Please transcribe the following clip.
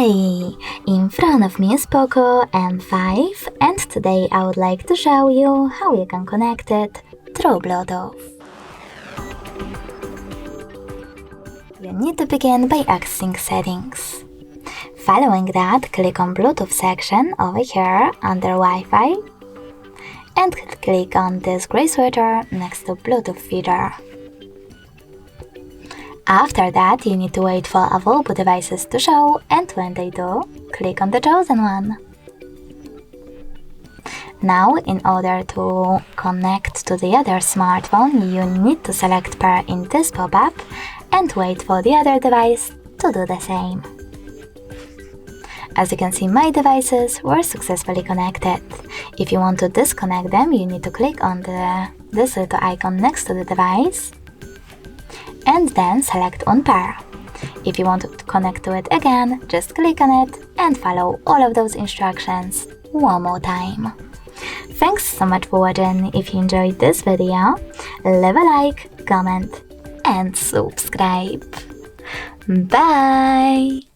Hey! In front of me is POCO M5 and today I would like to show you how you can connect it through Bluetooth. You need to begin by accessing settings. Following that, click on Bluetooth section over here under Wi-Fi and click on this gray sweater next to Bluetooth feature. After that, you need to wait for available devices to show, and when they do, click on the chosen one. Now, in order to connect to the other smartphone, you need to select pair in this pop-up and wait for the other device to do the same. As you can see, my devices were successfully connected. If you want to disconnect them, you need to click on this little icon next to the device and then select Unpair. If you want to connect to it again, just click on it and follow all of those instructions one more time. Thanks so much for watching. If you enjoyed this video, leave a like, comment and subscribe. Bye!